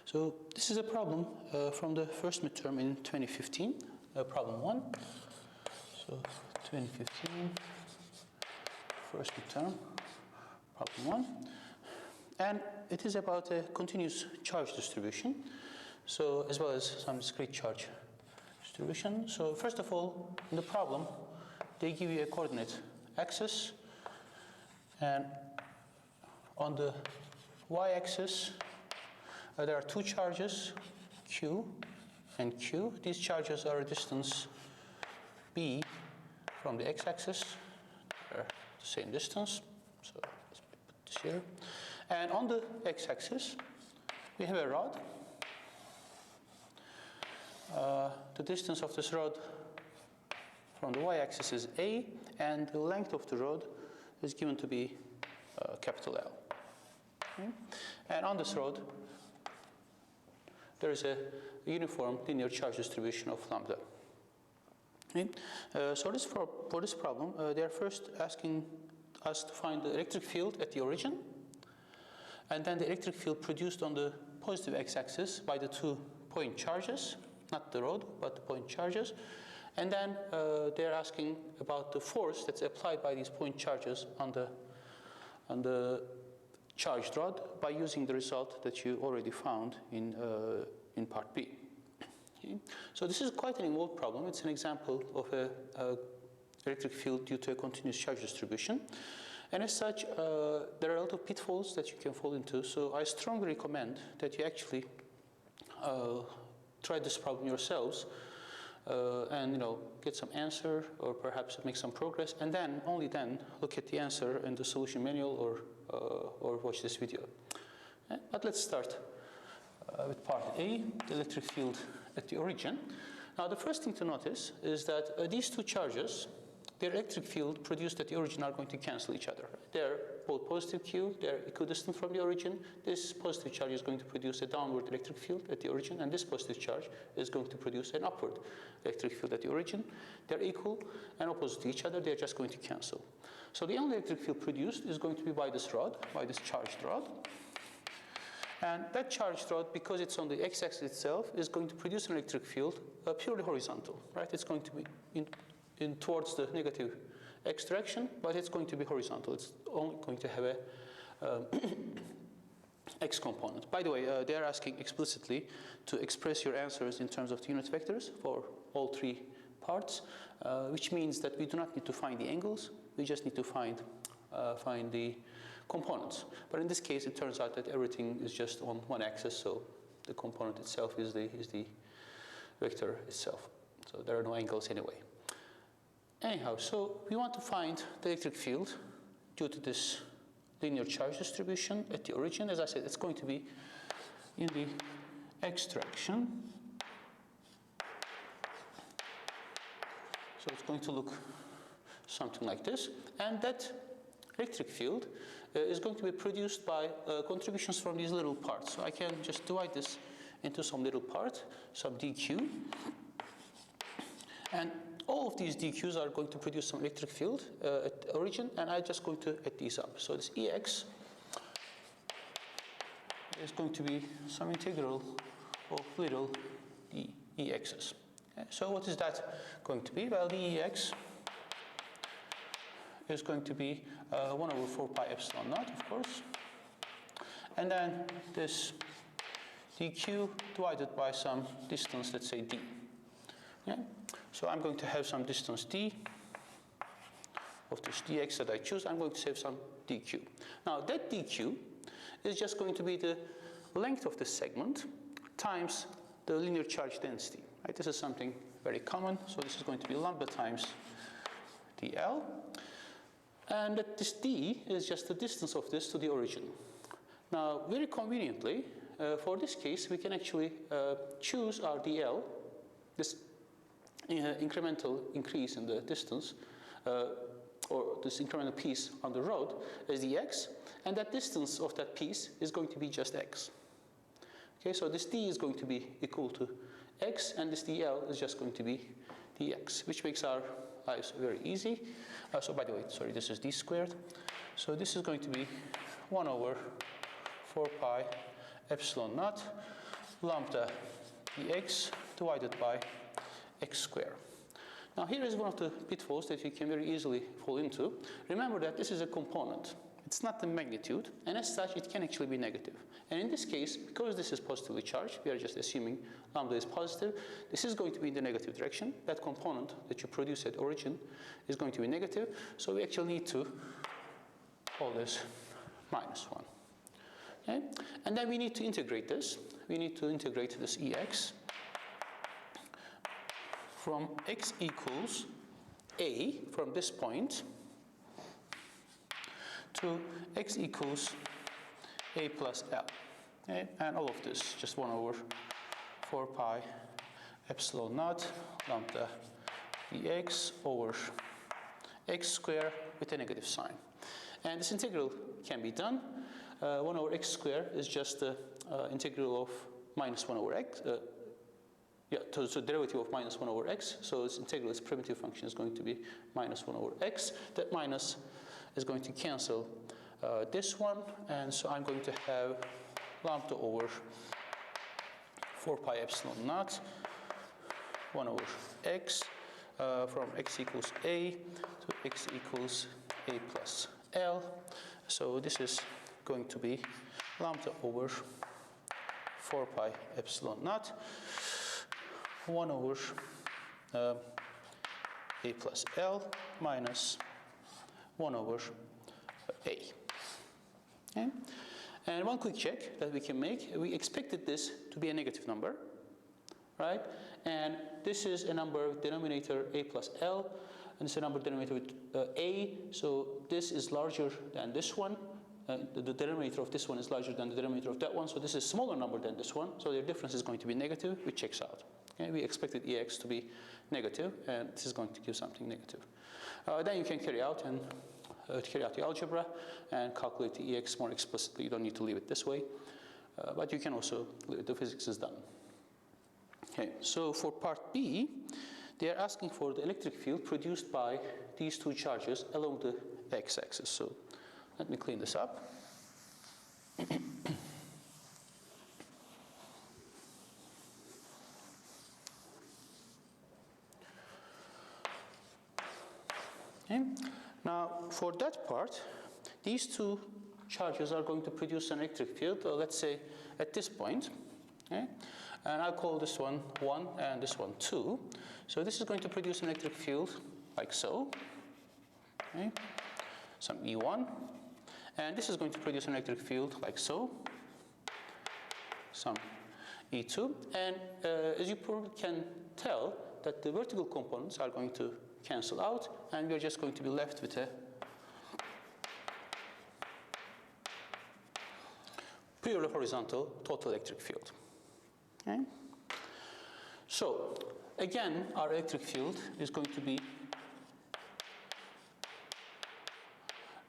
So this is a problem from the first midterm in 2015, problem 1. So 2015, first midterm, problem 1. And it is about a continuous charge distribution, so as well as some discrete charge distribution. So first of all, in the problem, they give you a coordinate axis, and on the y-axis, there are two charges, Q and Q. These charges are a distance B from the x-axis. They're the same distance, so let's put this here. And on the x-axis, we have a rod. The distance of this rod from the y-axis is A, and the length of the rod is given to be capital L. Okay? And on this rod, there is a uniform linear charge distribution of lambda. Okay? So for this problem, they are first asking us to find the electric field at the origin, and then the electric field produced on the positive x-axis by the 2 point charges, not the rod, but the point charges. And then they're asking about the force that's applied by these point charges on the charged rod by using the result that you already found in part B. Okay. So this is quite an involved problem. It's an example of a electric field due to a continuous charge distribution. And as such, there are a lot of pitfalls that you can fall into. So I strongly recommend that you actually try this problem yourselves and get some answer, or perhaps make some progress, and then only then look at the answer in the solution manual or watch this video. But let's start with part A, the electric field at the origin. Now the first thing to notice is that these two charges, their electric field produced at the origin, are going to cancel each other. They're both positive Q, they're equidistant from the origin. This positive charge is going to produce a downward electric field at the origin, and this positive charge is going to produce an upward electric field at the origin. They're equal and opposite to each other, they're just going to cancel. So the only electric field produced is going to be by this rod, by this charged rod. And that charged rod, because it's on the x-axis itself, is going to produce an electric field purely horizontal, right? It's going to be in towards the negative x direction, but it's going to be horizontal. It's only going to have a x component. By the way, they are asking explicitly to express your answers in terms of the unit vectors for all 3 parts, which means that we do not need to find the angles. We just need to find the components. But in this case, it turns out that everything is just on one axis, so the component itself is the vector itself. So there are no angles anyway. Anyhow, so we want to find the electric field due to this linear charge distribution at the origin. As I said, it's going to be in the x direction. So it's going to look something like this. And that electric field is going to be produced by contributions from these little parts. So I can just divide this into some little part, some dq. And all of these dq's are going to produce some electric field at the origin, and I'm just going to add these up. So this Ex is going to be some integral of little Ex's. Okay. So what is that going to be? Well, the Ex is going to be 1 over 4 pi epsilon naught, of course. And then this dq divided by some distance, let's say d. Okay. So I'm going to have some distance d of this dx that I choose. I'm going to save some dq. Now that dq is just going to be the length of the segment times the linear charge density. Right? This is something very common. So this is going to be lambda times dl. And that this d is just the distance of this to the origin. Now very conveniently, for this case, we can actually choose our dl, this incremental increase in the distance, or this incremental piece on the rod, as the x, and that distance of that piece is going to be just x. Okay, so this d is going to be equal to x, and this dl is just going to be dx, which makes our lives very easy. So by the way, sorry, this is d squared. So this is going to be 1 over 4 pi epsilon naught lambda dx divided by x squared. Now here is one of the pitfalls that you can very easily fall into. Remember that this is a component. It's not the magnitude, and as such it can actually be negative. And in this case, because this is positively charged, we are just assuming lambda is positive, this is going to be in the negative direction. That component that you produce at origin is going to be negative, so we actually need to call this -1. Okay? And then we need to integrate this. We need to integrate this Ex from x equals a from this point to x equals a plus L. Okay? And all of this, just 1 over 4 pi epsilon naught lambda dx over x squared with a negative sign. And this integral can be done. 1 over x squared is just the integral of -1 over x. So derivative of -1 over x. So this integral, its primitive function is going to be -1 over x. That minus is going to cancel this one. And so I'm going to have lambda over 4 pi epsilon naught 1 over x from x equals a to x equals a plus L. So this is going to be lambda over 4 pi epsilon naught 1 over a plus L minus 1 over a. Okay? And one quick check that we can make, we expected this to be a negative number, right? And this is a number with denominator a plus L, and it's a number denominator with a, so this is larger than this one. The denominator of this one is larger than the denominator of that one, so this is a smaller number than this one, so their difference is going to be negative, which checks out. Okay? We expected Ex to be negative, and this is going to give something negative. Then you can carry out the algebra and calculate the Ex more explicitly. You don't need to leave it this way, but you can also, the physics is done. Okay, so for part B, they are asking for the electric field produced by these two charges along the x-axis. So let me clean this up. Okay. Now, for that part, these two charges are going to produce an electric field, let's say at this point. Okay? And I'll call this one 1 and this one 2. So this is going to produce an electric field like so. Okay? Some E1. And this is going to produce an electric field like so. Some E2. And as you probably can tell, that the vertical components are going to cancel out, and we're just going to be left with a purely horizontal total electric field. Okay? So, again, our electric field is going to be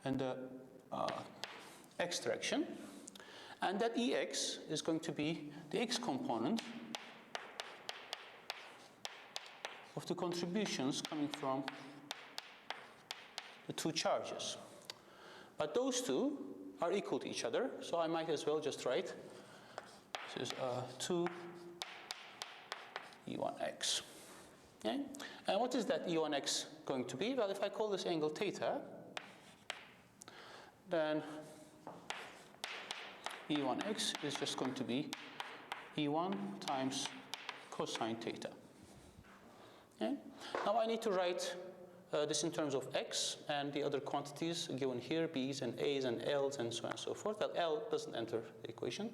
in the x direction, and that Ex is going to be the x component of the contributions coming from the two charges. But those two are equal to each other, so I might as well just write this is 2 E1x. Okay? And what is that E1x going to be? Well, if I call this angle theta, then E1x is just going to be E1 times cosine theta. Okay? Now I need to write this in terms of x and the other quantities given here, b's and a's and l's and so on and so forth. Well, L doesn't enter the equation,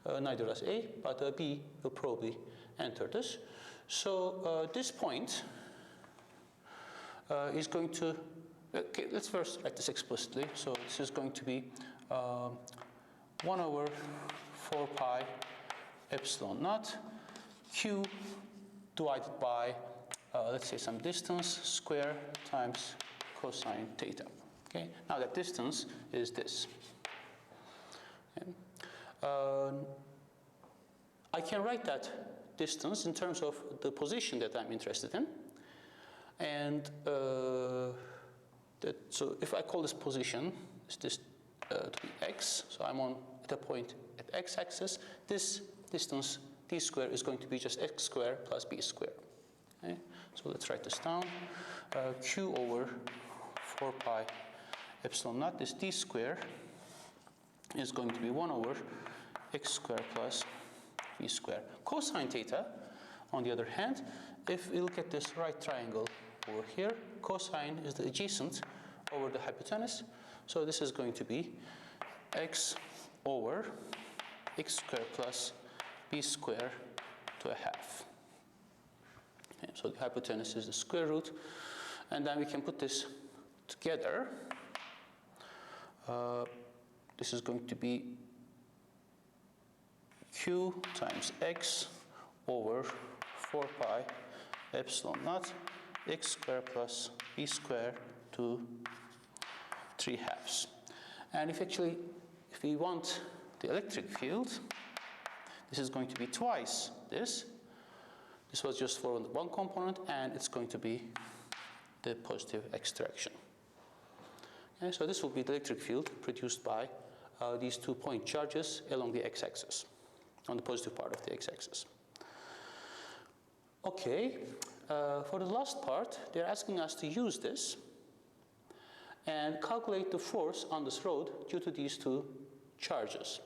neither does A, but B will probably enter this. So this point is going to, okay, let's first write this explicitly. So this is going to be 1 over 4 pi epsilon naught q divided by let's say some distance square times cosine theta. Okay? Now that distance is this. Okay? I can write that distance in terms of the position that I'm interested in. And so if I call this position, is this to be x, so I'm at a point at x-axis, this distance d squared is going to be just x squared plus b squared. Okay? So let's write this down. Q over 4 pi epsilon naught, this d squared is going to be 1 over x squared plus b squared. Cosine theta, on the other hand, if we look at this right triangle over here, cosine is the adjacent over the hypotenuse. So this is going to be x over x squared plus b squared to a half. Okay, so the hypotenuse is the square root, and then we can put this together. This is going to be q times x over 4 pi epsilon naught x squared plus b squared to 3 halves. And if we want the electric field, this is going to be twice this. This was just for one component, and it's going to be the positive x direction. Okay, so this will be the electric field produced by these 2 point charges along the x-axis, on the positive part of the x-axis. Okay, for the last part, they're asking us to use this and calculate the force on this rod due to these 2 charges.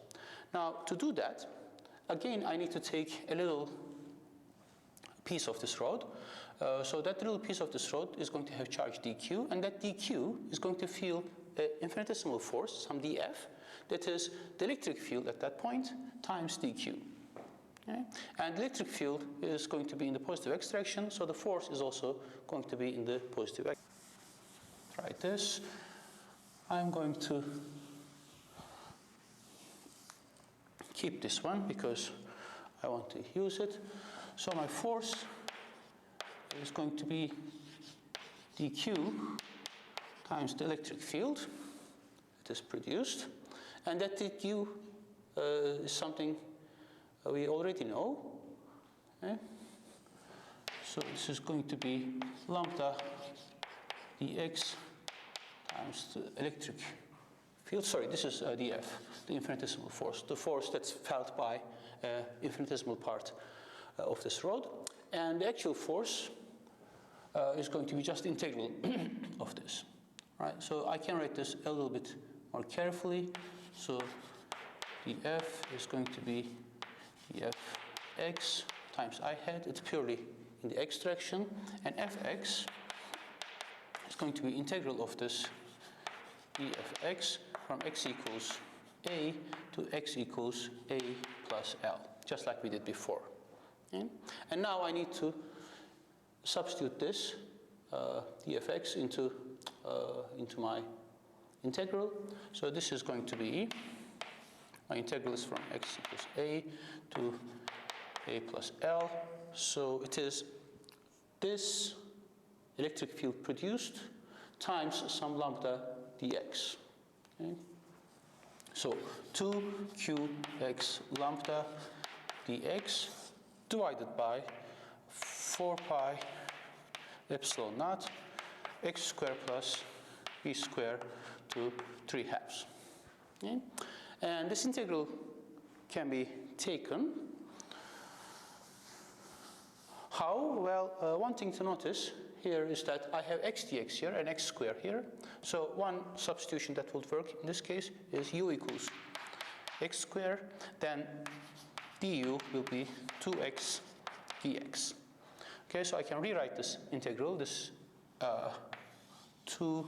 Now, to do that, again, I need to take a little piece of this rod. So that little piece of this rod is going to have charge dq, and that dq is going to feel an infinitesimal force, some df, that is the electric field at that point times dq. Okay? And the electric field is going to be in the positive x direction, so the force is also going to be in the positive x. Write this. I'm going to keep this one because I want to use it. So my force is going to be dq times the electric field that is produced, and that dq is something we already know. Okay? So this is going to be lambda dx times the electric field. Sorry, this is df, the infinitesimal force, the force that's felt by infinitesimal part of this rod. And the actual force is going to be just the integral of this. Right? So I can write this a little bit more carefully. So df is going to be dfx times I hat. It's purely in the x direction. And fx is going to be integral of this dfx from x equals a to x equals a plus l, just like we did before. Okay? And now I need to substitute this dfx into my integral. So this is going to be, my integral is from x equals a to a plus l. So it is this electric field produced times some lambda dx. Okay? So 2qx lambda dx divided by 4 pi epsilon naught x squared plus b squared to 3 halves. Okay? And this integral can be taken. How? Well, one thing to notice here is that I have x dx here and x squared here. So one substitution that would work in this case is u equals x squared. Then du will be 2x dx. Okay, so I can rewrite this integral, this 2x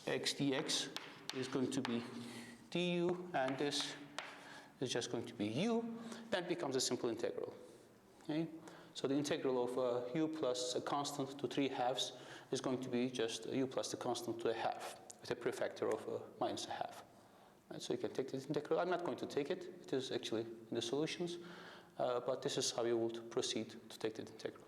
dx is going to be du, and this is just going to be u. Then it becomes a simple integral. Okay? So the integral of u plus a constant to 3 halves is going to be just u plus the constant to a half with a prefactor of minus a half. Right? So you can take this integral. I'm not going to take it. It is actually in the solutions. But this is how you would proceed to take the integral.